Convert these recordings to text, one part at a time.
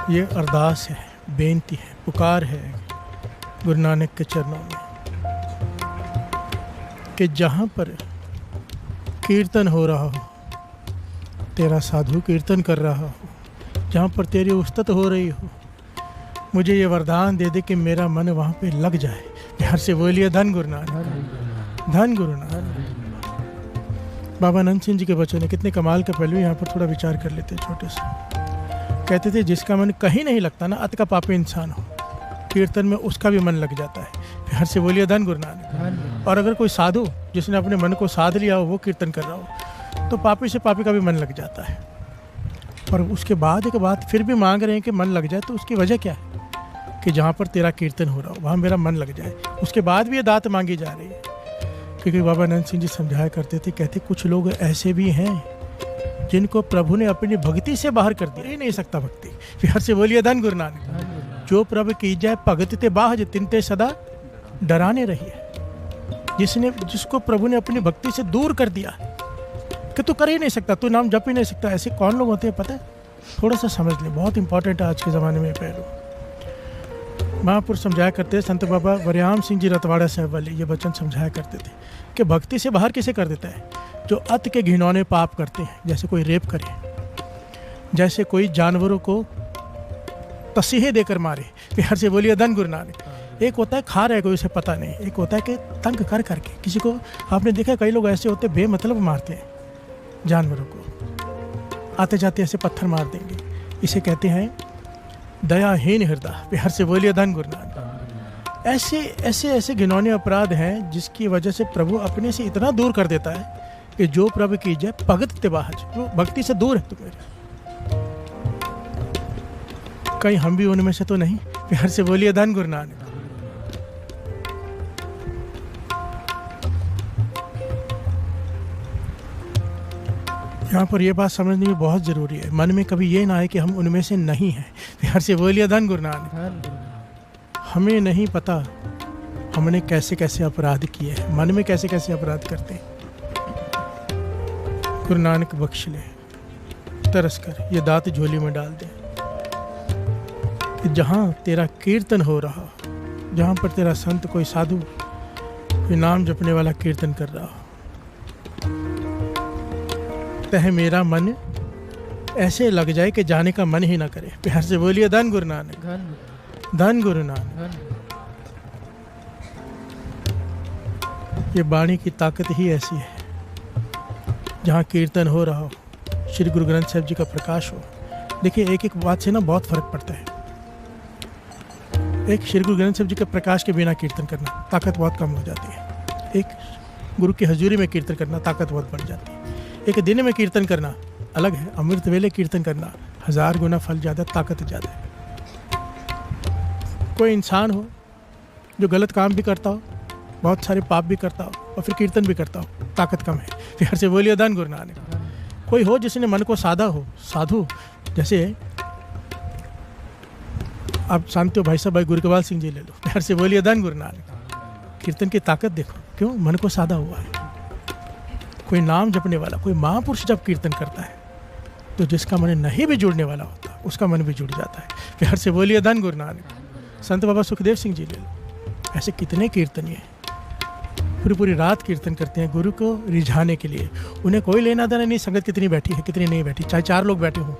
ये अरदास है, बेनती है, पुकार है गुरु नानक के चरणों में कि जहाँ पर कीर्तन हो रहा हो, तेरा साधु कीर्तन कर रहा हो, जहाँ पर तेरी उस्तत हो रही हो, मुझे ये वरदान दे दे कि मेरा मन वहाँ पे लग जाए। बिहार से बोलिए धन गुरु नानक, धन गुरु नानक। बाबा नंद सिंह जी के वचन है, कितने कमाल का पहलू। यहाँ पर थोड़ा विचार कर लेते हैं छोटे से। कहते थे जिसका मन कहीं नहीं लगता ना, अत का पापी इंसान हो, कीर्तन में उसका भी मन लग जाता है। बिहार से बोलिए धन गुरु नानक। और अगर कोई साधु जिसने अपने मन को साध लिया हो, वो कीर्तन कर रहा हो, तो पापी से पापी का भी मन लग जाता है। और उसके बाद एक बात फिर भी मांग रहे हैं कि मन लग जाए, तो उसकी वजह क्या है कि जहाँ पर तेरा कीर्तन हो रहा हो वहाँ मेरा मन लग जाए। उसके बाद भी ये दात मांगी जा रही है। क्योंकि बाबा नंद सिंह जी समझाया करते थे, कहते कुछ लोग ऐसे भी हैं जिनको प्रभु ने अपनी भक्ति से बाहर कर दिया। ही नहीं सकता भक्ति। बिहार से बोलिए धन गुरु नानक। जो प्रभु की जाए भगत ते बाहज तिनते सदा डराने रही है। जिसको प्रभु ने अपनी भक्ति से दूर कर दिया कि तू कर ही नहीं सकता, तू नाम जप ही नहीं सकता, ऐसे कौन लोग होते हैं पता है? थोड़ा सा समझ ले, बहुत इंपॉर्टेंट है आज के ज़माने में पहलू। महापुरुष समझाया करते हैं, संत बाबा वरियाम सिंह जी रतवाड़ा साहब वाले ये वचन समझाया करते थे कि भक्ति से बाहर किसे कर देता है? जो अत के घिनौने पाप करते हैं, जैसे कोई रेप करे, जैसे कोई जानवरों को तसीहे देकर मारे। बिहार से बोलिए धन गुरु नानक। एक होता है खा रहा है कोई, उसे पता नहीं। एक होता है कि तंग कर करके किसी को, आपने देखा कई लोग ऐसे होते बेमतलब मारते हैं जानवरों को, आते जाते ऐसे पत्थर मार देंगे। इसे कहते हैं दयाहीन हृदय। बिहार से बोलिए धन गुरु नानक। ऐसे घिनौने अपराध हैं जिसकी वजह से प्रभु अपने से इतना दूर कर देता है कि जो प्रभु की जय भगत तिबाहज, वो भक्ति से दूर है तुम्हारे। कहीं हम भी उनमें से तो नहीं? बिहार से बोलिए धन गुरु नानक। यहाँ पर यह बात समझनी भी बहुत ज़रूरी है। मन में कभी ये ना आए कि हम उनमें से नहीं हैं। बिहार से बोलिए धन गुरु नानक। हमें नहीं पता हमने कैसे कैसे अपराध किए हैं, मन में कैसे कैसे अपराध करते हैं। गुरु नानक बख्श ले, तरस कर ये दात झोली में डाल दे कि जहाँ तेरा कीर्तन हो रहा, जहाँ पर तेरा संत कोई साधु कोई नाम जपने वाला कीर्तन कर रहा हो, तह मेरा मन ऐसे लग जाए कि जाने का मन ही ना करे। प्यार से बोलिए धन गुरु नानक, धन गुरु नानक। ये वाणी की ताकत ही ऐसी है। जहाँ कीर्तन हो रहा हो, श्री गुरु ग्रंथ साहिब जी का प्रकाश हो। देखिए एक एक बात से ना बहुत फर्क पड़ता है। एक श्री गुरु ग्रंथ साहिब जी के प्रकाश के बिना कीर्तन करना ताकत बहुत कम हो जाती है। एक गुरु की हजूरी में कीर्तन करना ताकत बहुत बढ़ जाती है। एक दिन में कीर्तन करना अलग है, अमृत वेले कीर्तन करना 1000 गुना फल ज़्यादा, ताकत ज़्यादा है। कोई इंसान हो जो गलत काम भी करता हो, बहुत सारे पाप भी करता हो और फिर कीर्तन भी करता हो, ताकत कम है। फिर से बोलिए धन गुरु नानक। कोई हो जिसने मन को साधा हो, साधु, जैसे आप जानते हो भाई साहब, भाई गुरकवाल सिंह जी ले लो। फिर से बोलिए धन गुरु नानक। कीर्तन की ताकत देखो, क्यों? मन को साधा हुआ है। कोई नाम जपने वाला, कोई महापुरुष जब कीर्तन करता है तो जिसका मन नहीं भी जुड़ने वाला होता उसका मन भी जुड़ जाता है। प्यार से बोलिए धन गुरु नानक। संत बाबा सुखदेव सिंह जी ले लो। ऐसे कितने कीर्तनीय पूरी पूरी रात कीर्तन करते हैं गुरु को रिझाने के लिए। उन्हें कोई लेना देना नहीं संगत कितनी बैठी है कितनी नहीं बैठी, चाहे 4 लोग बैठे हों,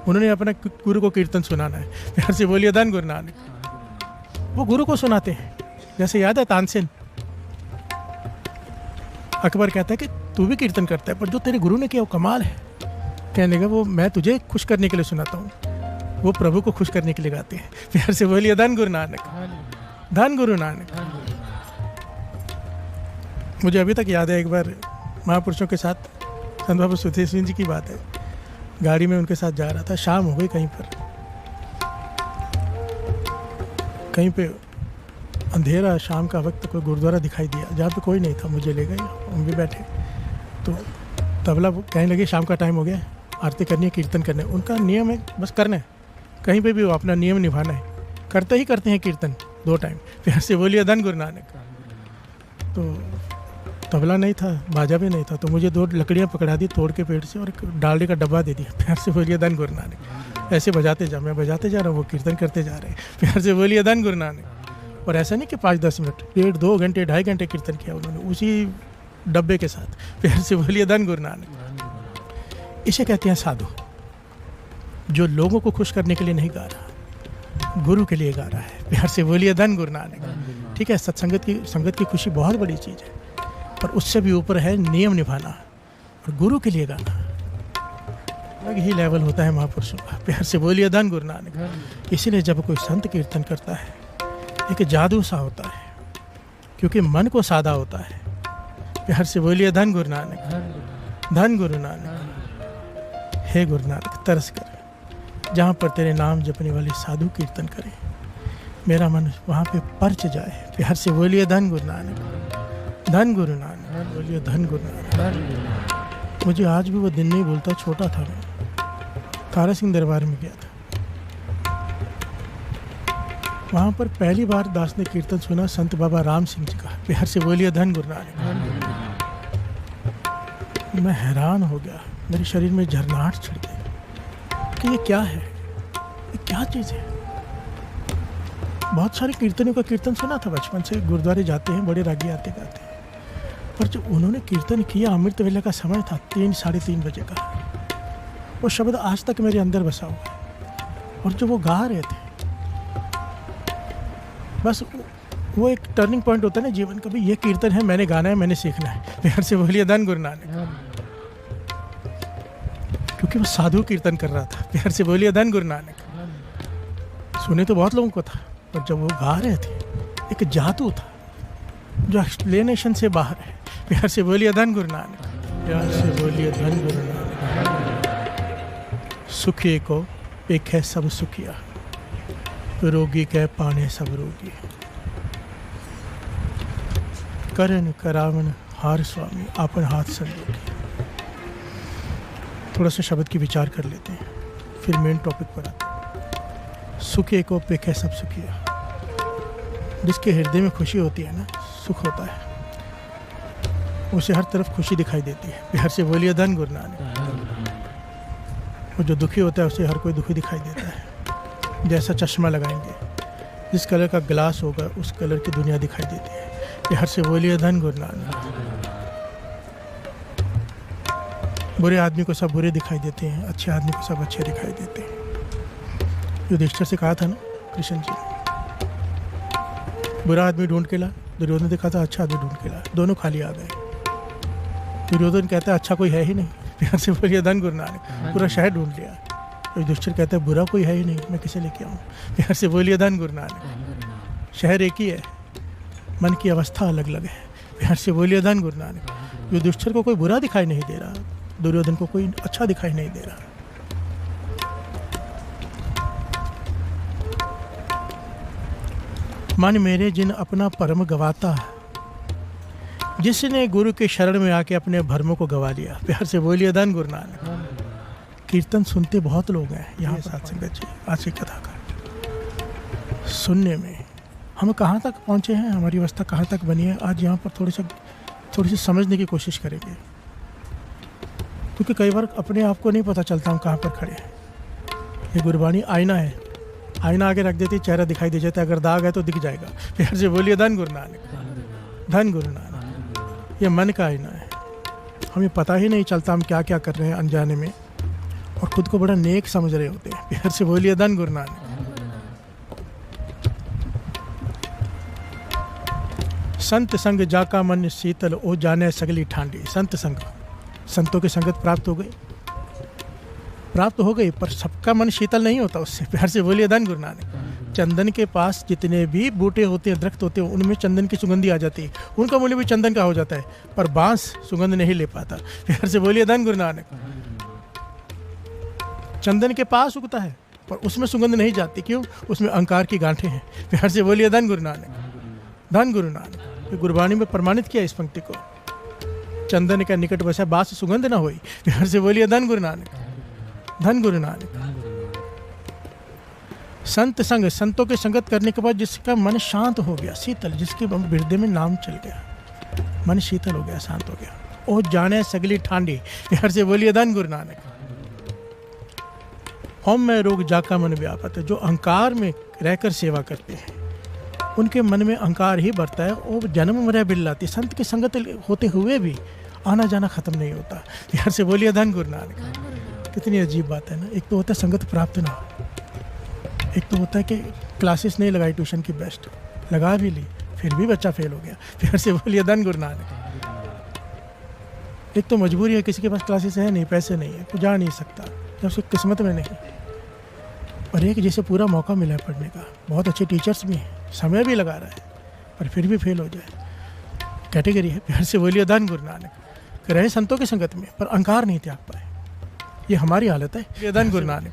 उन्होंने अपना गुरु को कीर्तन सुनाना है। प्यार से बोलिए धन गुरु नानक। वो गुरु को सुनाते हैं। जैसे याद है तानसेन, अकबर कहता है कि तू भी कीर्तन करता है पर जो तेरे गुरु ने किया वो कमाल है। कहने लगा वो मैं तुझे खुश करने के लिए सुनाता हूँ, वो प्रभु को खुश करने के लिए गाते हैं। प्यार से बोलिए धन गुरु नानक, धन गुरु नानक। मुझे अभी तक याद है एक बार महापुरुषों के साथ संत बाबा सुखदेव सिंह जी की बात है, गाड़ी में उनके साथ जा रहा था, शाम हो गई, कहीं पे अंधेरा शाम का वक्त कोई गुरुद्वारा दिखाई दिया जहाँ पे कोई नहीं था, मुझे ले गए, हम भी बैठे तो तबला कहने लगे शाम का टाइम हो गया, आरती करनी है, कीर्तन करना है। उनका नियम है बस करना है, कहीं पे भी वो अपना नियम निभाना है, करते ही करते हैं कीर्तन 2 टाइम। प्यार से बोलिए धन गुरु नानक। तो तबला नहीं था, बाजा भी नहीं था, तो मुझे 2 लकड़ियाँ पकड़ा दी तोड़ के पेड़ से और एक डालडे का डब्बा दे दिया। प्यार से बोलिए धन गुरु नानक। ऐसे बजाते जा, मैं बजाते जा रहा हूँ, वो कीर्तन करते जा रहे हैं। प्यार से बोलिए धन गुरु नानक। और ऐसा नहीं कि 5-10 मिनट, 1.5-2 घंटे 2.5 घंटे कीर्तन किया उन्होंने उसी डब्बे के साथ। प्यार से बोलिए धन गुरु नानक। इसे कहते हैं साधु, जो लोगों को खुश करने के लिए नहीं गा रहा, गुरु के लिए गा रहा है। प्यार से बोलिए धन गुरु नानक। ठीक है, संगत की खुशी बहुत बड़ी चीज़ है, पर उससे भी ऊपर है नियम निभाना और गुरु के लिए गाना। अलग ही लेवल होता है महापुरुषों का। प्यार से बोलिए धन गुरु नानक। इसीलिए जब कोई संत कीर्तन करता है, एक जादू सा होता है, क्योंकि मन को सादा होता है। प्यार से बोलिए धन गुरु नानक, धन गुरु नानक। हे गुरु नानक, तरस कर जहाँ पर तेरे नाम जपने वाले साधु कीर्तन करें, मेरा मन वहाँ पे परच जाए। प्यार से बोलिए धन गुरु नानक, धन गुरु नानक। बोलिए धन गुरु नानक। मुझे आज भी वो दिन नहीं भूलता। छोटा था मैं, तारा सिंह दरबार में गया था। वहाँ पर पहली बार दास ने कीर्तन सुना संत बाबा राम सिंह जी का। प्यार से बोलिए धन गुरु नानक। मैं हैरान हो गया, मेरे शरीर में झरनाहट छिड़ गई कि ये क्या है, ये क्या चीज़ है। बहुत सारे कीर्तनों का कीर्तन सुना था बचपन से, गुरुद्वारे जाते हैं, बड़े रागी आते गाते हैं, पर जब उन्होंने कीर्तन किया, अमृत वेला का समय था, 3-3:30 बजे का, वो शब्द आज तक मेरे अंदर बसा हुआ है। और जो वो गा रहे थे, बस वो एक टर्निंग पॉइंट होता है ना जीवन का, भी ये कीर्तन है, मैंने गाना है, मैंने सीखना है। प्यार से बोलिए धन गुरु नानक। क्योंकि वो साधु कीर्तन कर रहा था। प्यार से बोलिए धन गुरु नानक। सुने तो बहुत लोगों को था, पर जब वो गा रहे थे, एक जादू था जो एक्सप्लेनेशन से बाहर है। प्यार से बोलिए धन गुरु नानक, प्यार से बोलिए धन गुरु नानक। सुखी को एक है सब सुखिया, रोगी कह पाने सब रोगी। करन करावन हार स्वामी, आपन हाथ संजोगी। थोड़ा सा शब्द की विचार कर लेते हैं, फिर मेन टॉपिक पर आते हैं। सुखी को पेख है सब सुखिया। जिसके हृदय में खुशी होती है ना, सुख होता है, उसे हर तरफ खुशी दिखाई देती है। प्यार से बोलिए धन गुरु नानक। और जो दुखी होता है उसे हर कोई दुखी दिखाई देता है। जैसा चश्मा लगाएंगे, जिस कलर का ग्लास होगा, उस कलर की दुनिया दिखाई देती है। प्यार से बोलिए धन गुरु नानक। बुरे आदमी को सब बुरे दिखाई देते हैं, अच्छे आदमी को सब अच्छे दिखाई देते हैं। युधिष्ठिर से कहा था ना कृष्ण जी, बुरा आदमी ढूंढ के ला, दुर्योधन ने कहा था अच्छा आदमी ढूंढ के ला, दोनों खाली आ गए। दुर्योधन कहता है अच्छा कोई है ही नहीं। प्यार से बोलिए धन गुरु नानक। पूरा शहर ढूंढ लिया। युधिष्ठिर कहता है बुरा कोई है ही नहीं, मैं किसे लेके आऊँ। प्यार से बोलिए धन गुरु नानक। शहर एक ही है, मन की अवस्था अलग अलग है। प्यार से बोलिए धन गुरु नानक। युधिष्ठिर को कोई बुरा दिखाई नहीं दे रहा, दुर्योधन को कोई अच्छा दिखाई नहीं दे रहा। मन मेरे जिन अपना परम गवाता, जिसने गुरु के शरण में आके अपने भरमों को गवा लिया। प्यार से बोलिए धन गुरु नानक। कीर्तन सुनते बहुत लोग हैं यहाँ साथ संगत जी। आज की कथा का सुनने में हम कहाँ तक पहुँचे हैं, हमारी अवस्था कहाँ तक बनी है, आज यहाँ पर थोड़ी सी समझने की कोशिश करेंगे। क्योंकि कई बार अपने आप को नहीं पता चलता हम कहाँ पर खड़े हैं। ये गुरबाणी आईना है, आईना आगे रख देती, चेहरा दिखाई दे जाता है, अगर दाग है तो दिख जाएगा। प्यार से बोलिए धन गुरु नानक, धन गुरु नानक। ये मन का आईना है, हमें पता ही नहीं चलता हम क्या क्या कर रहे हैं अनजाने में, और खुद को बड़ा नेक समझ रहे होते हैं। प्यार से बोलिए धन गुरु नानक। संत संग जाका मन शीतल, ओ जाने सगली ठांडी। संत संग, संतों की संगत प्राप्त हो गई, पर सबका मन शीतल नहीं होता उससे। प्यार से बोलिए धन गुरु नानक। चंदन के पास जितने भी बूटे होते हैं, दरख्त होते हैं, उनमें चंदन की सुगंधी आ जाती है, उनका मूल्य भी चंदन का हो जाता है, पर बांस सुगंध नहीं ले पाता। प्यार से बोलिए धन गुरु नानक। चंदन के पास उगता है, पर उसमें सुगंध नहीं जाती, क्यों? उसमें अहंकार की गांठें हैं। प्यार से बोलिए धन गुरु नानक, धन गुरु नानक। गुरबाणी में प्रमाणित किया इस पंक्ति को। चंदन का निकट बसा, बांस सुगंध ना होई। प्यार से बोलिए धन गुरु नानक, धन गुरु नानक। संत संग, संतों के संगत करने के बाद जिसका मन शांत हो गया, शीतल, जिसके हृदय में नाम चल गया, मन शीतल हो गया, शांत हो गया। ओ जाने सगली ठांडी। प्यार से बोलिए धन गुरु नानक। होम में रोग जाका मन व्यापत, जो अहंकार में रहकर सेवा करते हैं उनके मन में अहंकार ही बढ़ता है। वो जन्म मरे बिल्लाती, संत की संगत होते हुए भी आना जाना खत्म नहीं होता। यार से बोलिए धन गुरु नानक। कितनी अजीब बात है ना। एक तो होता है संगत प्राप्त ना हो, एक तो होता है कि क्लासेस नहीं लगाई ट्यूशन की, बेस्ट लगा भी ली फिर भी बच्चा फेल हो गया। फिर से बोलिए धन गुरु नानक। एक तो मजबूरी है, किसी के पास क्लासेस है नहीं, पैसे नहीं है, तो जा नहीं सकता, या उसकी किस्मत में नहीं। और एक जैसे पूरा मौका मिला है पढ़ने का, बहुत अच्छे टीचर्स भी हैं, समय भी लगा रहा है, पर फिर भी फेल हो जाए, कैटेगरी है। प्यार से बोलिए धन गुरु नानक। रहे संतों की संगत में पर अहंकार नहीं त्याग पाए, ये हमारी हालत है। धन गुरु नानक।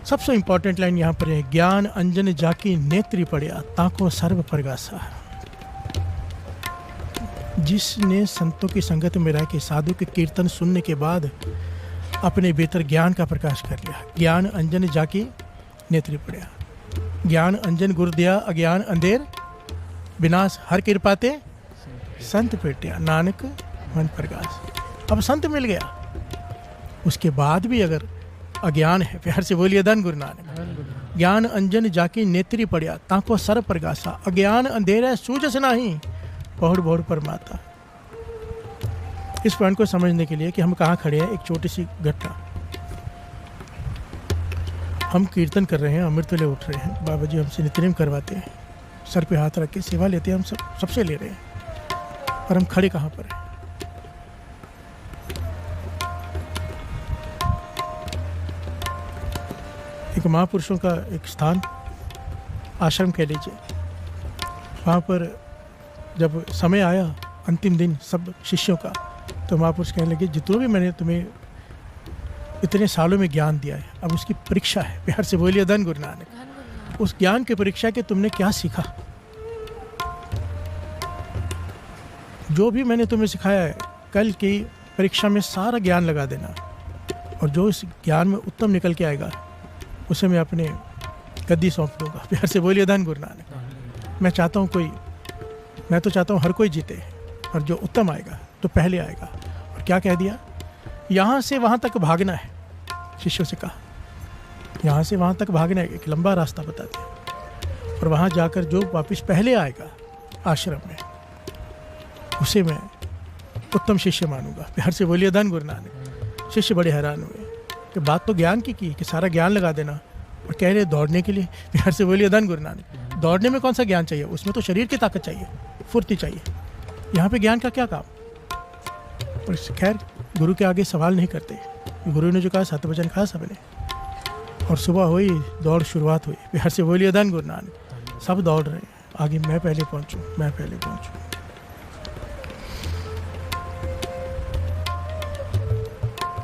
सबसे इंपॉर्टेंट लाइन यहाँ पर है, ज्ञान अंजन जाकी नेत्री पड़िया ताको सर्व परगासा। जिसने संतों की संगत में रह के साधु के कीर्तन सुनने के बाद अपने भीतर ज्ञान का प्रकाश कर लिया, ज्ञान अंजन जाकी नेत्री पड़िया। ज्ञान अंजन गुरु दिया अज्ञान अंधेर विनाश, हर कृपाते संत पेटिया नानक मन प्रकाश। अब संत मिल गया, उसके बाद भी अगर अज्ञान है, प्यार से बोलिए धन गुरु नानक। ज्ञान अंजन जाकी नेत्री पड़िया ताको सर्व प्रकाशा। अज्ञान अंधेरा सूझस नहीं पहुड़ बहुड़ पर माता। इस पॉइंट को समझने के लिए कि हम कहाँ खड़े हैं, एक छोटी सी घटना। हम कीर्तन कर रहे हैं, अमृत ले उठ रहे हैं, बाबा जी हमसे नित्यनेम करवाते हैं, सर पे हाथ रख के सेवा लेते हैं, हम सबसे ले रहे हैं, पर हम खड़े कहाँ पर हैं? एक महापुरुषों का एक स्थान, आश्रम कह लीजिए, वहाँ पर जब समय आया अंतिम दिन सब शिष्यों का, तो महापुरुष कहने लगे जितना भी मैंने तुम्हें इतने सालों में ज्ञान दिया है, अब उसकी परीक्षा है। प्यार से बोलिए धन गुरु नानक। उस ज्ञान की परीक्षा के तुमने क्या सीखा? जो भी मैंने तुम्हें सिखाया है, कल की परीक्षा में सारा ज्ञान लगा देना, और जो इस ज्ञान में उत्तम निकल के आएगा उसे मैं अपने गद्दी सौंप दूंगा। प्यार से बोलिए धन गुरु नानक। मैं तो चाहता हूँ हर कोई जीते, और जो उत्तम आएगा तो पहले आएगा। और क्या कह दिया? यहाँ से वहाँ तक भागना है। शिष्यों से कहा यहाँ से वहाँ तक भागना है, एक लंबा रास्ता बता दिया, और वहाँ जाकर जो वापस पहले आएगा आश्रम में, उसे मैं उत्तम शिष्य मानूंगा। प्यार से बोलिए धन गुरु नानक। शिष्य बड़े हैरान हुए कि बात तो ज्ञान की कि सारा ज्ञान लगा देना, और कह रहे दौड़ने के लिए। प्यार से बोलिए धन गुरु नानक। दौड़ने में कौन सा ज्ञान चाहिए? उसमें तो शरीर की ताकत चाहिए, फुर्ती चाहिए। यहाँ पे ज्ञान का क्या काम? और खैर गुरु के आगे सवाल नहीं करते। गुरु ने जो कहा सत्य वचन कहा सबने, और सुबह हुई दौड़ शुरुआत हुई। प्यार से बोलिए धन गुरु नानक। सब दौड़ रहे हैं आगे, मैं पहले पहुँचूँ, मैं पहले पहुँचूँ।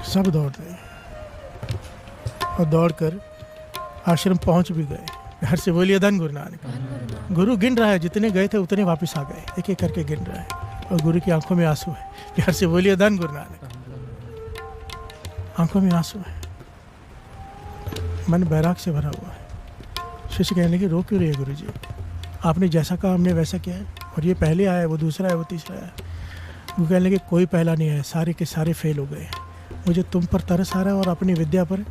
सब दौड़ रहे हैं, और दौड़कर आश्रम पहुँच भी गए। प्यार से बोलिए धन गुरु नानक। गुरु गिन रहा है, जितने गए थे उतने वापस आ गए, एक एक करके गिन रहा है, और गुरु की आंखों में आंसू है। प्यार से बोलिए धन गुरु नानक। आंखों में आंसू है, मन बैराग से भरा हुआ है। शिष्य कहने लगे रो क्यों रहे गुरु जी? आपने जैसा कहा हमने वैसा किया है, और ये पहले आया, वो दूसरा है, वो तीसरा है। वो कहने लगे कोई पहला नहीं है, सारे के सारे फेल हो गए। मुझे तुम पर तरस आ रहा है और अपनी विद्या पर,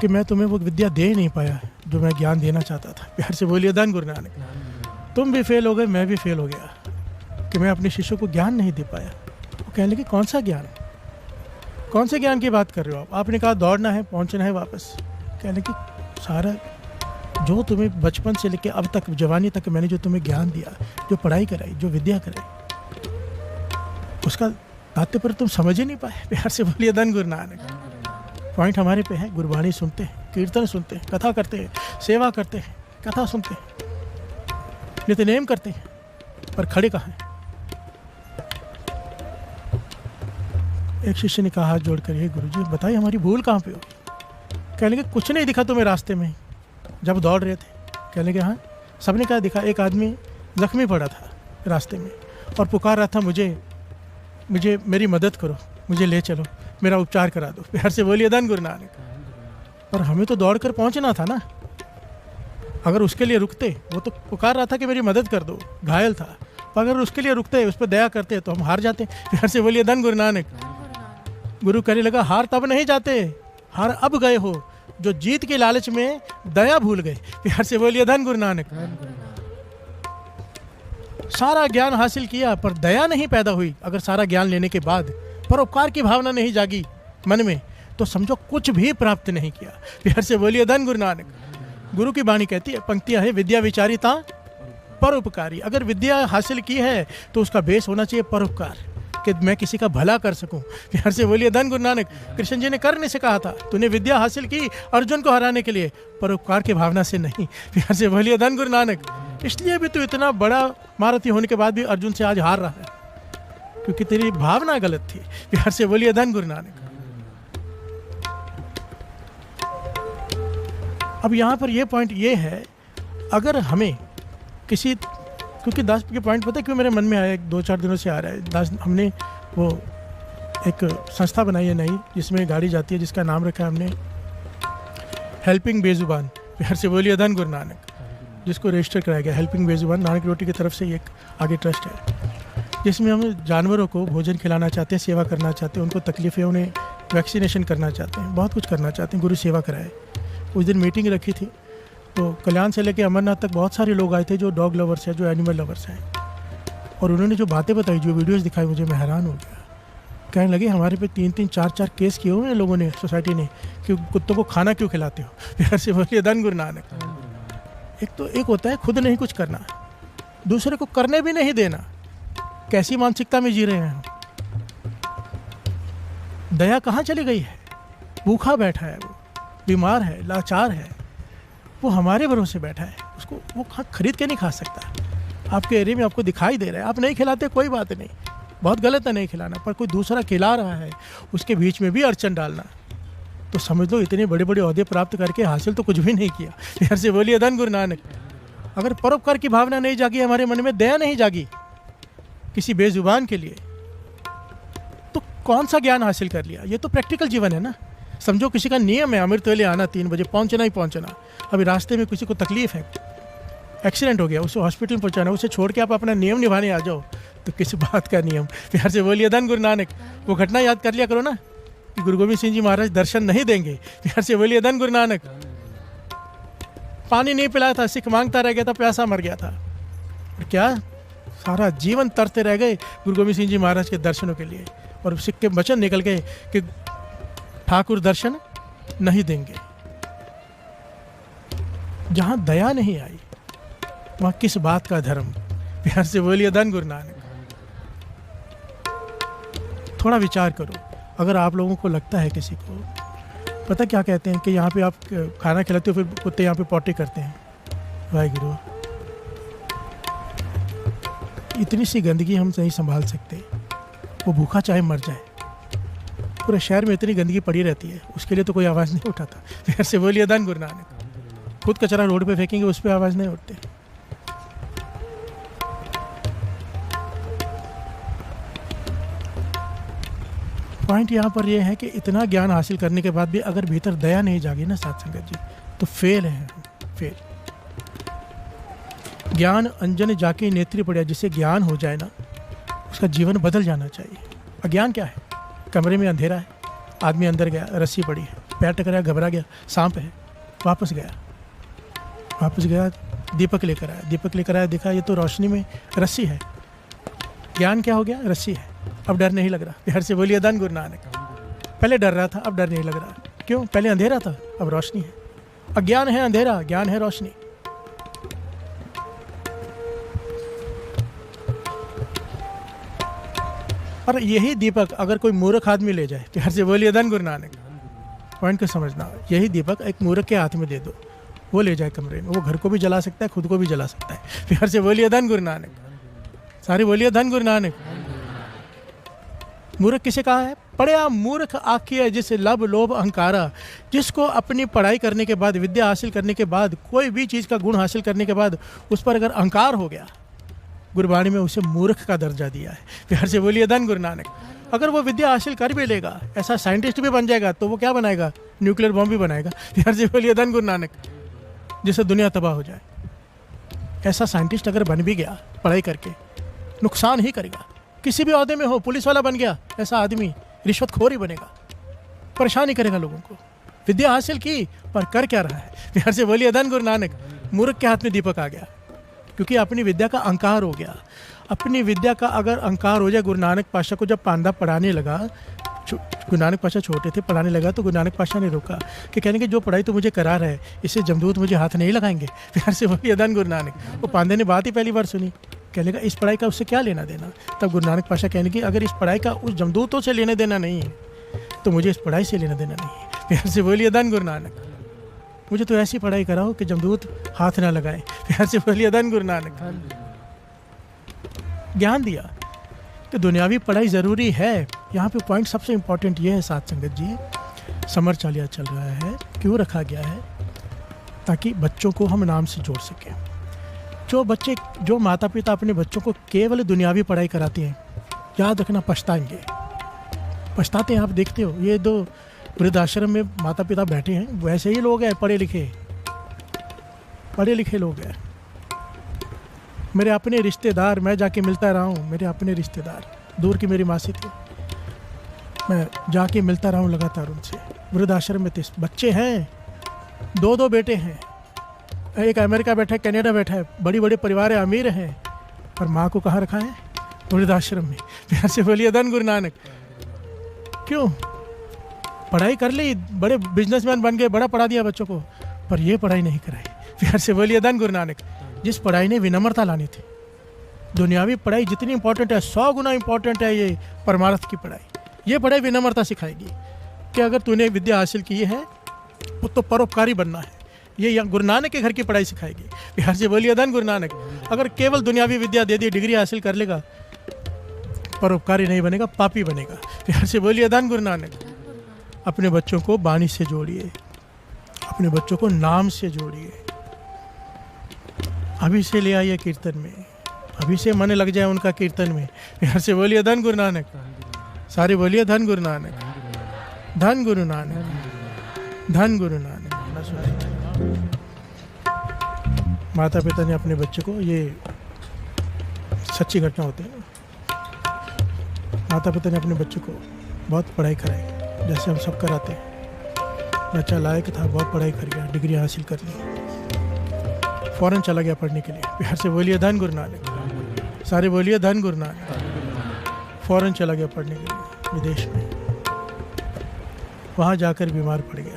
कि मैं तुम्हें वो विद्या दे नहीं पाया जो मैं ज्ञान देना चाहता था। प्यार से बोलिए धन गुरु नानक। तुम भी फेल हो गए, मैं भी फेल हो गया, कि मैं अपने शिष्यों को ज्ञान नहीं दे पाया। वो कहने लगे कौन सा ज्ञान? कौन से ज्ञान की बात कर रहे हो आप? आपने कहा दौड़ना है, पहुंचना है वापस। कहने लगे सारा जो तुम्हें बचपन से लेकर अब तक जवानी तक मैंने जो तुम्हें ज्ञान दिया, जो पढ़ाई कराई, जो विद्या कराई, उसका तात्पर्य तुम समझ ही नहीं पाए। प्यार से बोलिए धन गुरु नानक। पॉइंट हमारे पे है, गुरबाणी सुनते हैं, कीर्तन सुनते हैं, कथा करते हैं, सेवा करते हैं, कथा सुनते हैं, नित्यनेम करते हैं, पर खड़े कहाँ हैं? एक शिष्य ने कहा हाथ जोड़कर, हे गुरुजी बताइए हमारी भूल कहाँ पे हो? कहने लगे कुछ नहीं दिखा तुम्हें रास्ते में जब दौड़ रहे थे। कहने लगे हाँ, सबने कहा दिखा। एक आदमी जख्मी पड़ा था रास्ते में और पुकार रहा था मुझे मेरी मदद करो, मुझे ले चलो, मेरा उपचार करा दो। प्यार से बोलिए धन गुरु नानक। पर हमें तो दौड़ कर पहुँचना था ना। अगर उसके लिए रुकते, वो तो पुकार रहा था कि मेरी मदद कर दो, घायल था, पर अगर उसके लिए रुकते, उस पर दया करते तो हम हार जाते। प्यार से बोलिए धन गुरु नानक। गुरु कहने लगा, हार तब नहीं जाते, हार अब गए हो जो जीत के लालच में दया भूल गए। प्यार से बोलिए धन गुरु नानक। सारा ज्ञान हासिल किया पर दया नहीं पैदा हुई। अगर सारा ज्ञान लेने के बाद परोपकार की भावना नहीं जागी मन में, तो समझो कुछ भी प्राप्त नहीं किया। प्यार से बोलिए धन गुरु नानक। गुरु की वाणी कहती है, पंक्तियां है, विद्या विचारिता परोपकारी। अगर विद्या हासिल की है तो उसका बेस होना चाहिए परोपकार, कि मैं किसी का भला कर सकूं। प्यार से बोलिए धन गुरु नानक। कृष्ण जी ने कर्ण से कहा था, तूने विद्या हासिल की अर्जुन को हराने के लिए, परोपकार की भावना से नहीं। प्यार से बोलिए धन गुरु नानक। इसलिए भी तो इतना बड़ा महारथी होने के बाद भी अर्जुन से आज हार रहा है, क्योंकि तेरी भावना गलत थी। प्यार से बोलिए धन गुरु नानक। अब यहाँ पर यह पॉइंट ये है, अगर हमें किसी, क्योंकि दास के पॉइंट पता है क्यों मेरे मन में आया, 2-4 दिनों से आ रहा है। दास, हमने वो एक संस्था बनाई है नई, जिसमें गाड़ी जाती है, जिसका नाम रखा है हमने हेल्पिंग बेजुबान। प्यार से बोलिए धन गुरु नानक। जिसको रजिस्टर कराया गया हेल्पिंग बेजुबान, नानक रोटी की तरफ से एक आगे ट्रस्ट है, जिसमें हम जानवरों को भोजन खिलाना चाहते हैं, सेवा करना चाहते हैं, उनको तकलीफ है, उन्हें वैक्सीनेशन करना चाहते हैं, बहुत कुछ करना चाहते हैं। गुरु सेवा कराए। उस दिन मीटिंग रखी थी, तो कल्याण से लेकर अमरनाथ तक बहुत सारे लोग आए थे जो डॉग लवर्स हैं, जो एनिमल लवर्स हैं। और उन्होंने जो बातें बताई, जो वीडियोस दिखाई, मुझे मैं हैरान हो गया। कहने लगे, हमारे पे 3-3, 4-4 केस किए हुए हैं लोगों ने, सोसाइटी ने, कि कुत्तों को खाना क्यों खिलाते हो। प्यार से बोलिए धन गुरु नानक। एक होता है खुद नहीं कुछ करना, दूसरे को करने भी नहीं देना। कैसी मानसिकता में जी रहे हैं हम। दया कहाँ चली गई है। भूखा बैठा है, वो बीमार है, लाचार है, वो हमारे भरोसे बैठा है, उसको वो खरीद के नहीं खा सकता। आपके एरिया में आपको दिखाई दे रहा है, आप नहीं खिलाते, कोई बात नहीं, बहुत गलत है नहीं खिलाना, पर कोई दूसरा खिला रहा है, उसके बीच में भी अड़चन डालना, तो समझ लो इतने बड़े बड़े ओहदे प्राप्त करके हासिल तो कुछ भी नहीं किया। प्यार से बोलिए धन गुरु नानक। अगर परोपकार की भावना नहीं जागी हमारे मन में, दया नहीं जागी किसी बेजुबान के लिए, तो कौन सा ज्ञान हासिल कर लिया। ये तो प्रैक्टिकल जीवन है ना। समझो किसी का नियम है अमृत वेले आना, 3 बजे पहुंचना ही पहुंचना। अभी रास्ते में किसी को तकलीफ है, एक्सीडेंट हो गया, उसे हॉस्पिटल पहुंचाना, उसे छोड़ के आप अपना नियम निभाने आ जाओ, तो किस बात का नियम। प्यार से बोलिए धन गुरु नानक। वो घटना याद कर लिया करो ना, कि गुरु गोविंद सिंह जी महाराज दर्शन नहीं देंगे। प्यार से बोलिए धन गुरु नानक। पानी नहीं पिलाया था, सिख मांगता रह गया था, प्यासा मर गया था, और क्या सारा जीवन तरते रह गए गुरु गोविंद सिंह जी महाराज के दर्शनों के लिए, और सिख के वचन निकल गए कि ठाकुर दर्शन नहीं देंगे। जहां दया नहीं आई वहां किस बात का धर्म। प्यार से बोलिए धन गुरु नानक। थोड़ा विचार करो। अगर आप लोगों को लगता है किसी को, पता क्या कहते हैं कि यहाँ पे आप खाना खिलाते हो, फिर कुत्ते यहाँ पे पॉटी करते हैं, वाहिगुरु, इतनी सी गंदगी हम नहीं संभाल सकते। वो भूखा चाहे मर जाए, पूरे शहर में इतनी गंदगी पड़ी रहती है, उसके लिए तो कोई आवाज़ नहीं उठाता। प्यार से बोलिए धन गुरु नानक। खुद कचरा रोड पे फेंकेंगे, उस पर आवाज़ नहीं उठते। पॉइंट यहाँ पर यह है कि इतना ज्ञान हासिल करने के बाद भी अगर भीतर दया नहीं जागी ना साथ संगत जी, तो फेल है, फेल। ज्ञान अंजन जाके नेत्री पड़े, जिसे ज्ञान हो जाए ना, उसका जीवन बदल जाना चाहिए। अज्ञान क्या है? कमरे में अंधेरा है, आदमी अंदर गया, रस्सी पड़ी है, पैर टकराया, घबरा गया, सांप है, वापस गया, दीपक लेकर आया, देखा ये तो रोशनी में रस्सी है। ज्ञान क्या हो गया? रस्सी है, अब डर नहीं लग रहा। प्यार से बोलिए धन गुरु नानक। पहले डर रहा था, अब डर नहीं लग रहा। क्यों? पहले अंधेरा था, अब रोशनी है। अज्ञान है अंधेरा, ज्ञान है रोशनी। और यही दीपक अगर कोई मूर्ख आदमी ले जाए, प्यार से बोलिए धन गुरु नानक, पॉइंट को समझना, यही दीपक एक मूर्ख के हाथ में दे दो, वो ले जाए कमरे में, वो घर को भी जला सकता है, खुद को भी जला सकता है। प्यार से बोलिए धन गुरु नानक। सारे बोलिए धन गुरु नानक। मूर्ख किसे कहा है? पढ़या मूर्ख आखिए जिसे लब लोभ अहंकारा। जिसको अपनी पढ़ाई करने के बाद, विद्या हासिल करने के बाद, कोई भी चीज़ का गुण हासिल करने के बाद उस पर अगर अहंकार हो गया, गुरबाणी में उसे मूर्ख का दर्जा दिया है। प्यार से बोलिए धन गुरु नानक। अगर वो विद्या हासिल कर भी लेगा, ऐसा साइंटिस्ट भी बन जाएगा, तो वो क्या बनाएगा? न्यूक्लियर बॉम्ब भी बनाएगा। प्यार से बोलिए धन गुरु नानक, जिससे दुनिया तबाह हो जाए। ऐसा साइंटिस्ट अगर बन भी गया पढ़ाई करके, नुकसान ही करेगा। किसी भी ओहदे में हो, पुलिस वाला बन गया ऐसा आदमी, रिश्वतखोर ही बनेगा, परेशान ही करेगा लोगों को। विद्या हासिल की पर कर क्या रहा है? बिहार से बोलिए धन गुरु नानक। मूर्ख के हाथ में दीपक आ गया, क्योंकि अपनी विद्या का अहंकार हो गया। अपनी विद्या का अगर अहंकार हो जाए, गुरु नानक पातशाह को जब पांडा पढ़ाने लगा, गुरु नानक पातशाह छोटे थे, पढ़ाने लगा तो गुरु नानक पातशाह ने रोका कि कहने कि जो पढ़ाई तो मुझे करा रहा है, इससे जमदूत मुझे हाथ नहीं लगाएंगे। बिहार से बोलिए धन गुरु नानक। वो पांडे ने बात ही पहली बार सुनी, कहने लगा इस पढ़ाई का उससे क्या लेना देना। तब गुरु नानक पातशाह कहने की अगर इस पढ़ाई का उस जमदूतों से लेना देना नहीं है तो मुझे इस पढ़ाई से लेना देना नहीं है। बिहार से बोलिए धन गुरु नानक। मुझे तो ऐसी पढ़ाई कराओ कि जमदूत हाथ ना लगाए। बिहार से बोलिए धन गुरु नानक। ज्ञान दिया कि दुनियावी पढ़ाई ज़रूरी है। यहाँ पे पॉइंट सबसे इम्पोर्टेंट ये है साथ संगत जी, समर चालिया चल रहा है, क्यों रखा गया है? ताकि बच्चों को हम नाम से जोड़ सकें। जो माता पिता अपने बच्चों को केवल दुनियावी पढ़ाई कराते हैं, याद रखना पछताएंगे, पछताते हैं। आप देखते हो ये 2 वृद्धाश्रम में माता पिता बैठे हैं, वैसे ही लोग हैं, पढ़े लिखे लोग हैं। मेरे अपने रिश्तेदार, मैं जाके मिलता रहा हूँ, मेरे अपने रिश्तेदार, दूर की मेरी मासी थी, मैं जाके मिलता रहा हूँ लगातार उनसे। वृद्धाश्रम में 30 बच्चे हैं, 2 बेटे हैं, एक अमेरिका बैठा है, कनाडा बैठा है, बड़ी बड़े परिवार है, अमीर हैं, पर माँ को कहाँ रखा है? वृद्धाश्रम में। प्यार से बोलिए धन गुरु नानक। क्यों? पढ़ाई कर ली, बड़े बिजनेसमैन बन गए, बड़ा पढ़ा दिया बच्चों को, पर ये पढ़ाई नहीं कराई। प्यार से बोलिए धन गुरु नानक। जिस पढ़ाई ने विनम्रता लानी थी। दुनियावी पढ़ाई जितनी इंपॉर्टेंट है, 100 गुना इंपॉर्टेंट है ये परमार्थ की पढ़ाई। ये पढ़ाई विनम्रता सिखाएगी कि अगर तूने विद्या हासिल की है तो परोपकारी बनना है। ये गुरु नानक के घर की पढ़ाई सिखाएगी। बिहार से बोलिए धन गुरु नानक। अगर केवल दुनियावी विद्या दे दी, डिग्री हासिल कर लेगा, परोपकारी नहीं बनेगा, पापी बनेगा। बिहार से बोलिए धन गुरु नानक। अपने बच्चों को बाणी से जोड़िए, अपने बच्चों को नाम से जोड़िए। अभी से ले आइए कीर्तन में, अभी से मन लग जाए उनका कीर्तन में। बिहार से बोलिए धन गुरु नानक। सारे बोलिए धन गुरु नानक, धन गुरु नानक, धन गुरु नानक। माता पिता ने अपने बच्चे को, ये सच्ची घटना होती है ना, माता पिता ने अपने बच्चे को बहुत पढ़ाई कराई, जैसे हम सब कराते हैं। बच्चा लायक था, बहुत पढ़ाई कर गया, डिग्री हासिल कर ली, फ़ौरन चला गया पढ़ने के लिए। बिहार से बोलिए धन गुरु नानक। सारे बोलिए धन गुरु नानक। फ़ौरन चला गया पढ़ने के लिए विदेश में। वहाँ जाकर बीमार पड़ गया,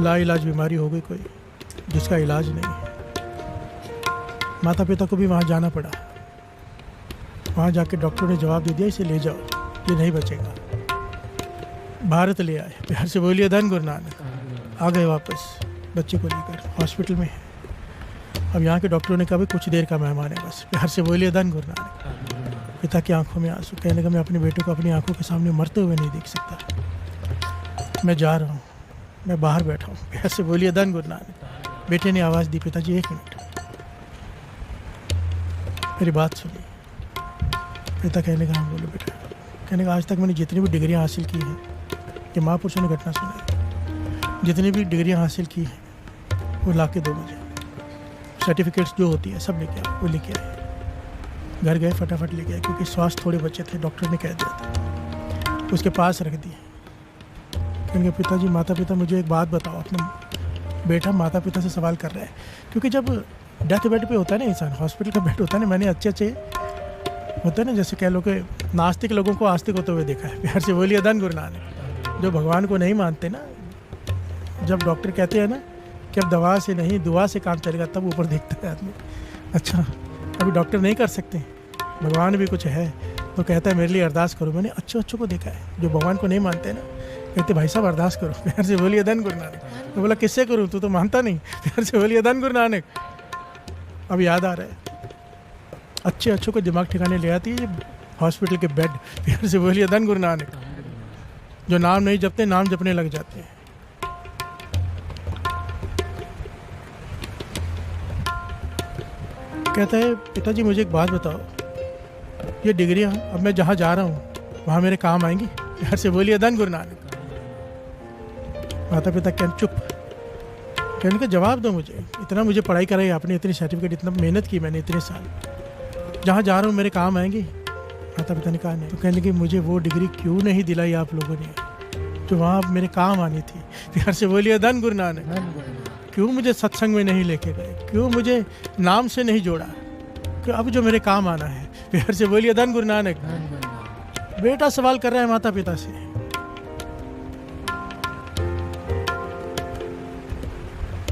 लाइलाज बीमारी हो गई कोई, जिसका इलाज नहीं है। माता पिता को भी वहाँ जाना पड़ा। वहाँ जाके डॉक्टर ने जवाब दे दिया, इसे ले जाओ, ये नहीं बचेगा। भारत ले आए। बिहार से बोलिए धन गुरु नानक। आ गए वापस बच्चे को लेकर, हॉस्पिटल में है। अब यहाँ के डॉक्टरों ने कहा भाई कुछ देर का मेहमान है बस। बिहार से बोलिए धन गुरु नानक। पिता की आंखों में आंसू, कहने का मैं अपने बेटे को अपनी आंखों के सामने मरते हुए नहीं देख सकता, मैं जा रहा हूँ, मैं बाहर बैठा हूँ। बिहार से बोलिए धन गुरु नानक। बेटे ने आवाज़ दी, पिताजी 1 मिनट, मेरी बात सुनिए। पिता कहने का, हाँ बोलो बेटा। कहने का, आज तक मैंने जितनी भी डिग्रियाँ हासिल की हैं, ये महापुरुषों ने घटना सुनाई, जितनी भी डिग्रियाँ हासिल की हैं वो ला के दो मुझे। सर्टिफिकेट्स जो होती है सब लेके आए, वो लेके आए। घर गए, फटाफट लेके आए, क्योंकि स्वास्थ्य थोड़े बच्चे थे, डॉक्टर ने कह दिया था। उसके पास रख दिए। कहेंगे पिताजी, माता पिता मुझे एक बात बताओ। अपना बेटा माता पिता से सवाल कर रहा है, क्योंकि जब डेथ बेड पे होता है ना इंसान, हॉस्पिटल का बेड होता है ना, मैंने अच्छे होता है ना, जैसे कह लो कि नास्तिक लोगों को आस्तिक होते हुए देखा है। बिहार से बोलिए धन गुरु नानक। जो भगवान को नहीं मानते ना, जब डॉक्टर कहते हैं ना कि अब दवा से नहीं दुआ से काम चलेगा, तब ऊपर देखता है आदमी, अच्छा अभी डॉक्टर नहीं कर सकते, भगवान भी कुछ है, तो कहता है मेरे लिए अरदास करो। मैंने अच्छों को देखा है जो भगवान को नहीं मानते ना, कहते भाई साहब अरदास करो। बिहार से बोलिए धन गुरु नानक। तो बोला किससे करूँ, तू तो मानता नहीं। बिहार से बोलिए धन गुरु नानक। अब याद आ रहा है, अच्छों को दिमाग ठिकाने ले आती है हॉस्पिटल के बेड। बिहार से बोलिए धन गुरु नानक। जो नाम नहीं जपते, नाम जपने लग जाते हैं। कहता है पिताजी मुझे एक बात बताओ, ये डिग्रियाँ अब मैं जहाँ जा रहा हूँ वहाँ मेरे काम आएंगी। बिहार से बोलिए धन गुरु नानक। माता पिता कहते चुप, कहने का जवाब दो मुझे, इतना मुझे पढ़ाई कराई आपने, इतनी सर्टिफिकेट, इतना मेहनत की मैंने इतने साल, जहाँ जा रहा हूँ मेरे काम आएंगी। माता पिता ने कहा नहीं। तो कहने लगी मुझे वो डिग्री क्यों नहीं दिलाई आप लोगों ने जो वहाँ मेरे काम आनी थी। प्यार से बोलिए धन गुरु नानक। क्यों मुझे सत्संग में नहीं लेके गए, क्यों मुझे नाम से नहीं जोड़ा, कि अब जो मेरे काम आना है। प्यार से बोलिए धन गुरु नानक। बेटा सवाल कर रहा है माता पिता से।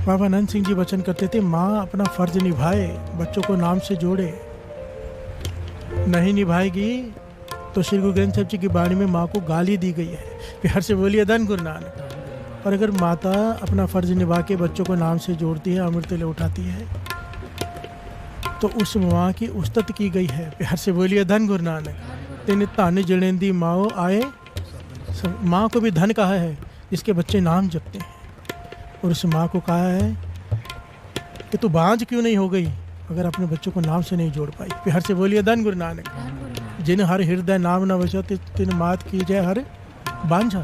बाबा आनंद सिंह जी वचन करते थे, माँ अपना फर्ज निभाए, बच्चों को नाम से जोड़े, नहीं निभाएगी तो श्री गुरु ग्रंथ साहिब जी की वाणी में माँ को गाली दी गई है। प्यार से बोलिए धन गुरु नानक। और अगर माता अपना फर्ज निभा के बच्चों को नाम से जोड़ती है, अमृत ले उठाती है, तो उस माँ की उस्तत की गई है। प्यार से बोलिए धन गुरु नानक। तेने धन जड़ेंदी माओ आए, माँ को भी धन कहा है जिसके बच्चे नाम जपते हैं। और उस माँ को कहा है कि तू बांझ क्यों नहीं हो गई अगर अपने बच्चों को नाम से नहीं जोड़ पाई। प्यार से बोलिए धन गुरु नानक। जिन हर हृदय नाम न बचो तिन मात की जय हर बांझा।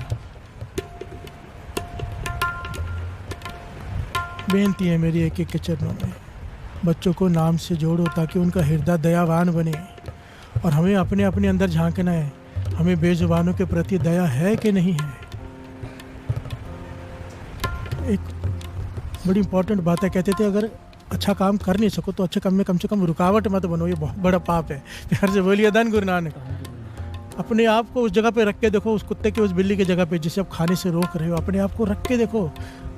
बेनती है मेरी एक एक के चरणों में, बच्चों को नाम से जोड़ो ताकि उनका हृदय दयावान बने। और हमें अपने अपने अंदर झांकना है, हमें बेजुबानों के प्रति दया है कि नहीं है। एक बड़ी इंपॉर्टेंट बात है, कहते थे अगर अच्छा काम कर नहीं सको तो अच्छे काम में कम से कम रुकावट मत बनो, ये बहुत बड़ा पाप है। प्यार से बोलिए धन गुरु नानक। अपने आप को उस जगह पे रख के देखो, उस कुत्ते की उस बिल्ली की जगह पे जिसे आप खाने से रोक रहे हो, अपने आप को रख के देखो,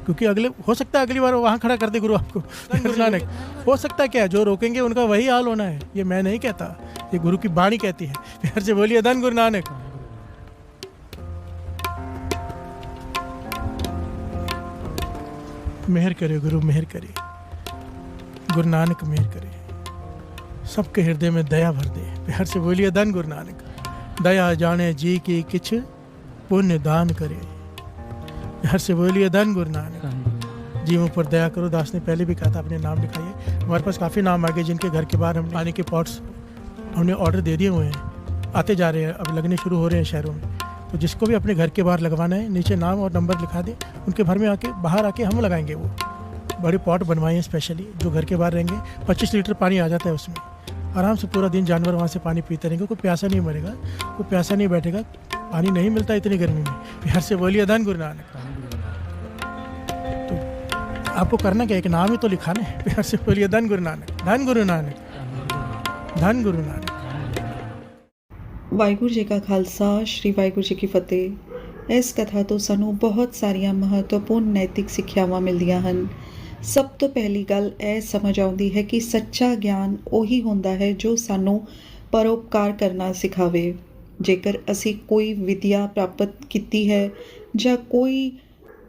क्योंकि अगले हो सकता है अगली बार वहाँ खड़ा कर दे गुरु आपको। गुरु नानक हो सकता है क्या, जो रोकेंगे उनका वही हाल होना है। ये मैं नहीं कहता, ये गुरु की वाणी कहती है। प्यार से बोलिए धन गुरु नानक। मेहर करे गुरु, मेहर करे गुरु नानक, मेहर करे, सबके हृदय में दया भर दे। प्यार से बोलिए धन गुरु नानक। दया जाने जी की किछ पुण्य दान करे। प्यार से बोलिए धन गुरु नानक। जीवों पर दया करो। दास ने पहले भी कहा था अपने नाम लिखाइए। हमारे पास काफ़ी नाम आ गए जिनके घर के बाहर हम पानी के पॉट्स हमने ऑर्डर दे दिए हुए हैं, आते जा रहे हैं, अब लगने शुरू हो रहे हैं शहरों में। तो जिसको भी अपने घर के बाहर लगवाना है नीचे नाम और नंबर लिखा दे, उनके घर में आके बाहर आके हम लगाएंगे। वो बड़े पॉट बनवाए हैं स्पेशली, जो घर के बाहर रहेंगे 25 लीटर पानी आ जाता है उसमें। आराम से पूरा दिन जानवर वहाँ से पानी पीते रहेंगे, कोई प्यासा नहीं मरेगा, कोई प्यासा नहीं बैठेगा। पानी नहीं मिलता इतनी गर्मी में। प्यार से बोलिए धन गुरु नानक। तो आपको करना क्या, एक नाम ही तो लिखाना है। प्यार से बोलिए धन गुरु नानक। धन गुरु नानक, धन गुरु नानक। ਵਾਹਿਗੁਰੂ ਜੀ ਕਾ ਖਾਲਸਾ, ਸ਼੍ਰੀ ਵਾਹਿਗੁਰੂ ਜੀ ਕੀ ਫਤਿਹ। ਇਸ ਕਥਾ ਤੋਂ ਸਾਨੂੰ ਬਹੁਤ ਸਾਰੀਆਂ ਮਹੱਤਵਪੂਰਨ ਨੈਤਿਕ ਸਿੱਖਿਆਵਾਂ ਮਿਲਦੀਆਂ ਹਨ। ਸਭ ਤੋਂ ਪਹਿਲੀ ਗੱਲ ਇਹ ਸਮਝ ਆਉਂਦੀ ਹੈ ਕਿ ਸੱਚਾ ਗਿਆਨ ਉਹੀ ਹੁੰਦਾ ਹੈ ਜੋ ਸਾਨੂੰ ਪਰਉਪਕਾਰ ਕਰਨਾ ਸਿਖਾਵੇ। ਜੇਕਰ ਅਸੀਂ ਕੋਈ ਵਿਦਿਆ ਪ੍ਰਾਪਤ ਕੀਤੀ ਹੈ ਜਾਂ ਕੋਈ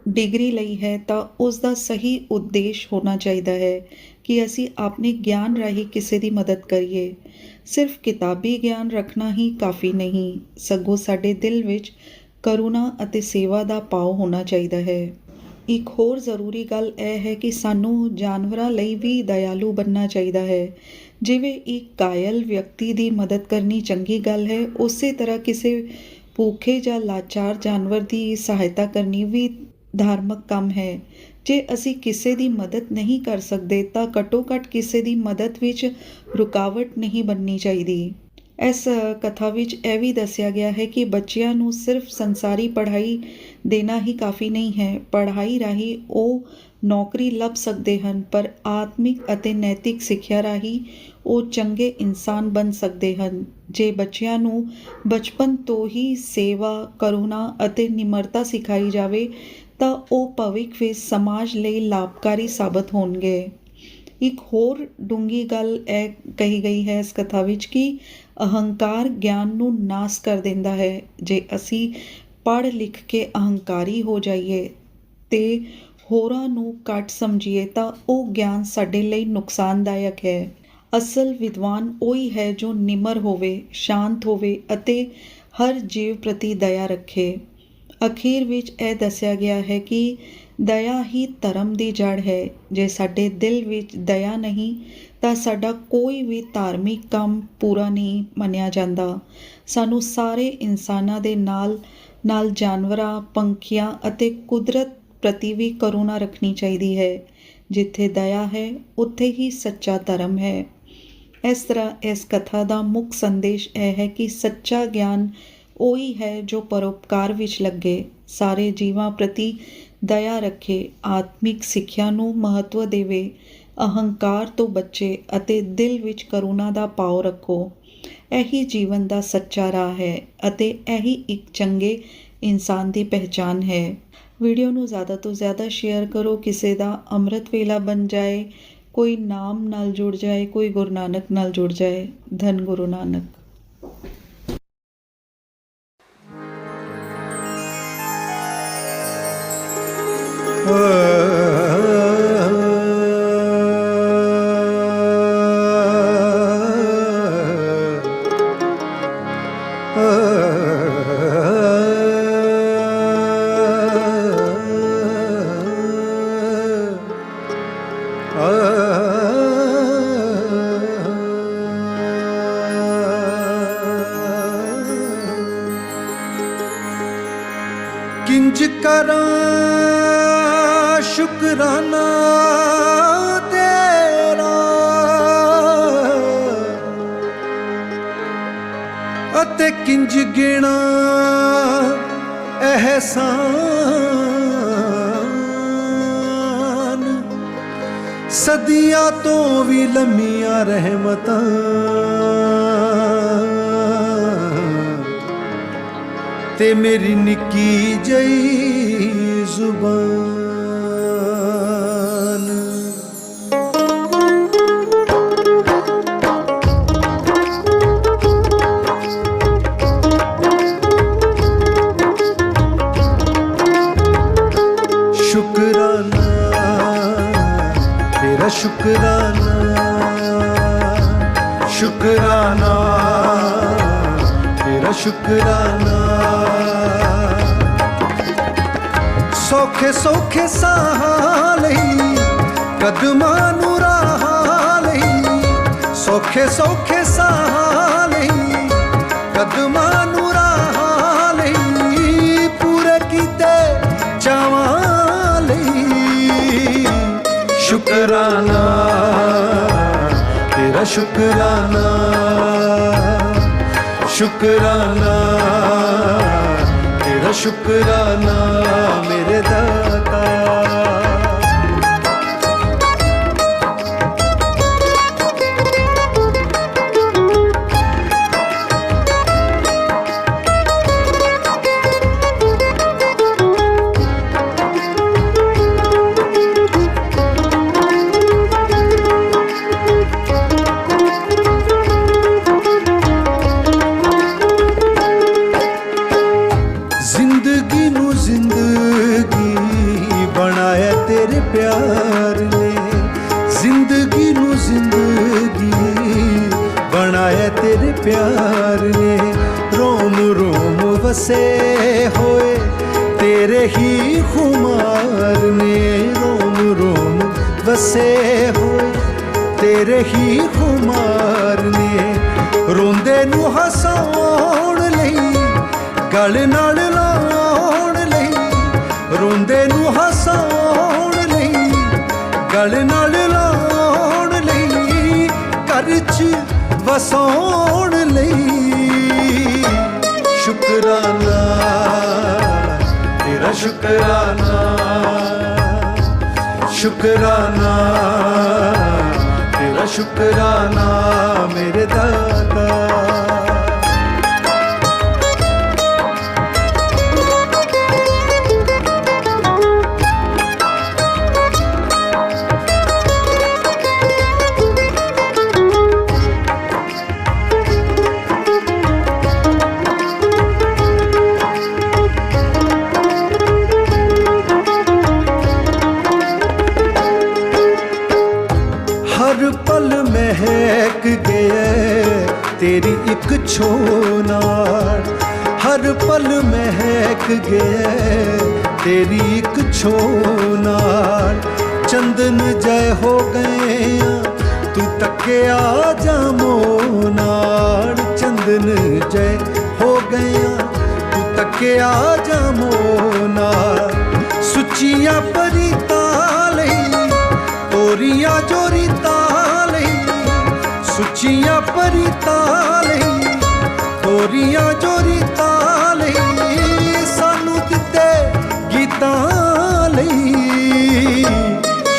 ਡਿਗਰੀ ਲਈ ਹੈ ਤਾਂ ਉਸ ਦਾ ਸਹੀ ਉਦੇਸ਼ ਹੋਣਾ ਚਾਹੀਦਾ ਹੈ ਕਿ ਅਸੀਂ ਆਪਣੇ ਗਿਆਨ ਰਾਹੀਂ ਕਿਸੇ ਦੀ ਮਦਦ ਕਰੀਏ। ਸਿਰਫ ਕਿਤਾਬੀ ਗਿਆਨ ਰੱਖਣਾ ਹੀ ਕਾਫੀ ਨਹੀਂ, ਸਗੋਂ ਸਾਡੇ ਦਿਲ ਵਿੱਚ ਕਰੁਣਾ ਅਤੇ ਸੇਵਾ ਦਾ ਭਾਵ ਹੋਣਾ ਚਾਹੀਦਾ ਹੈ। ਇੱਕ ਹੋਰ ਜ਼ਰੂਰੀ ਗੱਲ ਇਹ ਹੈ ਕਿ ਸਾਨੂੰ ਜਾਨਵਰਾਂ ਲਈ ਵੀ ਦਇਆਲੂ ਬਣਨਾ ਚਾਹੀਦਾ ਹੈ। ਜਿਵੇਂ ਇੱਕ ਕਾਇਲ ਵਿਅਕਤੀ ਦੀ ਮਦਦ ਕਰਨੀ ਚੰਗੀ ਗੱਲ ਹੈ, ਉਸੇ ਤਰ੍ਹਾਂ ਕਿਸੇ ਭੁੱਖੇ ਜਾਂ ਲਾਚਾਰ ਜਾਨਵਰ ਦੀ ਸਹਾਇਤਾ ਕਰਨੀ ਵੀ ਧਾਰਮਿਕ ਕੰਮ ਹੈ। ਜੇ ਅਸੀਂ ਕਿਸੇ ਦੀ ਮਦਦ ਨਹੀਂ ਕਰ ਸਕਦੇ ਤਾਂ ਘੱਟੋ ਘੱਟ ਕਿਸੇ ਦੀ ਮਦਦ ਵਿੱਚ ਰੁਕਾਵਟ ਨਹੀਂ ਬਣਨੀ ਚਾਹੀਦੀ। ਇਸ ਕਥਾ ਵਿੱਚ ਇਹ ਵੀ ਦੱਸਿਆ ਗਿਆ ਹੈ ਕਿ ਬੱਚਿਆਂ ਨੂੰ ਸਿਰਫ ਸੰਸਾਰੀ ਪੜ੍ਹਾਈ ਦੇਣਾ ਹੀ ਕਾਫੀ ਨਹੀਂ ਹੈ। ਪੜ੍ਹਾਈ ਰਾਹੀਂ ਉਹ ਨੌਕਰੀ ਲੱਭ ਸਕਦੇ ਹਨ, ਪਰ ਆਤਮਿਕ ਅਤੇ ਨੈਤਿਕ ਸਿੱਖਿਆ ਰਾਹੀਂ ਉਹ ਚੰਗੇ ਇਨਸਾਨ ਬਣ ਸਕਦੇ ਹਨ। ਜੇ ਬੱਚਿਆਂ ਨੂੰ ਬਚਪਨ ਤੋਂ ਹੀ ਸੇਵਾ, ਕਰੁਣਾ ਅਤੇ ਨਿਮਰਤਾ ਸਿਖਾਈ ਜਾਵੇ ਤਾਂ ਉਹ ਭਵਿੱਖ ਵਿੱਚ ਸਮਾਜ ਲਈ ਲਾਭਕਾਰੀ ਸਾਬਤ ਹੋਣਗੇ। ਇੱਕ ਹੋਰ ਡੂੰਘੀ ਗੱਲ ਇਹ ਕਹੀ ਗਈ ਹੈ ਇਸ ਕਥਾ ਵਿੱਚ ਕਿ ਅਹੰਕਾਰ ਗਿਆਨ ਨੂੰ ਨਾਸ ਕਰ ਦਿੰਦਾ ਹੈ। ਜੇ ਅਸੀਂ ਪੜ੍ਹ ਲਿਖ ਕੇ ਅਹੰਕਾਰੀ ਹੋ ਜਾਈਏ ਅਤੇ ਹੋਰਾਂ ਨੂੰ ਘੱਟ ਸਮਝੀਏ ਤਾਂ ਉਹ ਗਿਆਨ ਸਾਡੇ ਲਈ ਨੁਕਸਾਨਦਾਇਕ ਹੈ। ਅਸਲ ਵਿਦਵਾਨ ਉਹੀ ਹੈ ਜੋ ਨਿਮਰ ਹੋਵੇ, ਸ਼ਾਂਤ ਹੋਵੇ ਅਤੇ ਹਰ ਜੀਵ ਪ੍ਰਤੀ ਦਇਆ ਰੱਖੇ। ਅਖੀਰ ਵਿੱਚ ਇਹ ਦੱਸਿਆ ਗਿਆ ਹੈ ਕਿ ਦਇਆ ਹੀ ਧਰਮ ਦੀ ਜੜ੍ਹ ਹੈ। ਜੇ ਸਾਡੇ ਦਿਲ ਵਿੱਚ ਦਇਆ ਨਹੀਂ ਤਾਂ ਸਾਡਾ ਕੋਈ ਵੀ ਧਾਰਮਿਕ ਕੰਮ ਪੂਰਾ ਨਹੀਂ ਮੰਨਿਆ ਜਾਂਦਾ। ਸਾਨੂੰ ਸਾਰੇ ਇਨਸਾਨਾਂ ਦੇ ਨਾਲ ਨਾਲ ਜਾਨਵਰਾਂ, ਪੰਛੀਆਂ ਅਤੇ ਕੁਦਰਤ ਪ੍ਰਤੀ ਵੀ ਕਰੁਣਾ ਰੱਖਣੀ ਚਾਹੀਦੀ ਹੈ। ਜਿੱਥੇ ਦਇਆ ਹੈ ਉੱਥੇ ਹੀ ਸੱਚਾ ਧਰਮ ਹੈ। ਇਸ ਤਰ੍ਹਾਂ ਇਸ ਕਥਾ ਦਾ ਮੁੱਖ ਸੰਦੇਸ਼ ਇਹ ਹੈ ਕਿ ਸੱਚਾ ਗਿਆਨ ਉਹੀ ਹੈ ਜੋ ਪਰਉਪਕਾਰ ਵਿੱਚ ਲੱਗੇ, ਸਾਰੇ ਜੀਵਾਂ ਪ੍ਰਤੀ ਦਇਆ ਰੱਖੇ, ਆਤਮਿਕ ਸਿੱਖਿਆ ਨੂੰ ਮਹੱਤਵ ਦੇਵੇ, ਅਹੰਕਾਰ ਤੋਂ ਬਚੇ ਅਤੇ ਦਿਲ ਵਿੱਚ ਕਰੁਣਾ ਦਾ ਭਾਵ ਰੱਖੋ। ਇਹੀ ਜੀਵਨ ਦਾ ਸੱਚਾ ਰਾਹ ਹੈ ਅਤੇ ਇਹੀ ਇੱਕ ਚੰਗੇ ਇਨਸਾਨ ਦੀ ਪਹਿਚਾਨ ਹੈ। ਵੀਡੀਓ ਨੂੰ ਜ਼ਿਆਦਾ ਤੋਂ ਜ਼ਿਆਦਾ ਸ਼ੇਅਰ ਕਰੋ, ਕਿਸੇ ਦਾ ਅੰਮ੍ਰਿਤ ਵੇਲਾ ਬਣ ਜਾਏ, ਕੋਈ ਨਾਮ ਨਾਲ ਜੁੜ ਜਾਏ, ਕੋਈ ਗੁਰੂ ਨਾਨਕ ਨਾਲ ਜੁੜ ਜਾਏ। ਧੰਨ ਗੁਰੂ ਨਾਨਕ। किंज करां शुकराना तेरा अते किंज गिणा एहसान, सदियां तो भी लम्मियां रहमतां ते मेरी निक्की जई जुबान। शुकराना तेरा शुकराना, शुकराना तेरा शुकराना। सौखे सौखे साह लई कदमां नूं राह लई, सौखे सौखे साह लई कदमां नूं राह लई, पूरे कीते चावां लई। शुकराना तेरा शुकराना, शुकराना तेरा शुकराना मेरे दाता। प्यार ने जिंदगी नू जिंदगी बनाया तेरे प्यार ने, रोम रोम वसे होए तेरे ही खुमार ने, रोम रोम वसे होए तेरे ही खुमार ने। रोंदे नू हसाउण लई गल नाल लाउण लई, रोंदे नू हसाउण गल नाल लाउण लई, घर च वसाउण लई। शुकराना तेरा शुकराना, शुकराना तेरा शुकराना मेरे दाता। हर पल महक गया तेरी एक छो नाल, हर पल महक गया तेरी एक छो नाल। चंदन जय हो गए तू तकिया जामो नाल, चंदन जय हो गया तू तकिया जामो नाल। सुचिया परीता लई तोरिया जोरीता लई, ਰਚੀਆਂ ਪਰੀਤਾਂ ਲਈ ਹੋਰੀਆਂ ਜੋ ਰੀਤਾਂ ਲਈ ਸਾਨੂੰ ਦਿੱਤੇ ਗੀਤਾਂ ਲਈ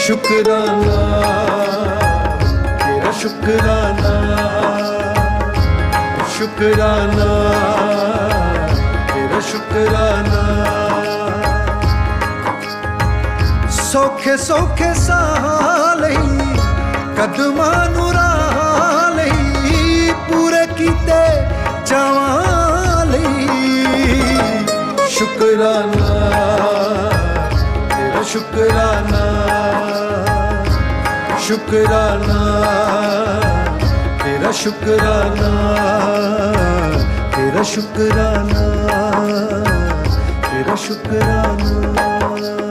ਸ਼ੁਕਰਾਨਾ ਤੇਰਾ ਸ਼ੁਕਰਾਨਾ ਸ਼ੁਕਰਾਨਾ ਤੇਰਾ ਸ਼ੁਕਰਾਨਾ ਸੌਖੇ ਸੌਖੇ ਸਾਹ ਲਈ ਕਦਮਾਂ ਨੂੰ ਰਾਹ ਲਈ ਪੂਰੇ ਕੀਤੇ ਚਾਵਾਂ ਲਈ ਸ਼ੁਕਰਾਨਾ ਤੇਰਾ ਸ਼ੁਕਰਾਨਾ ਸ਼ੁਕਰਾਨਾ ਤੇਰਾ ਸ਼ੁਕਰਾਨਾ ਤੇਰਾ ਸ਼ੁਕਰਾਨਾ ਤੇਰਾ ਸ਼ੁਕਰਾਨਾ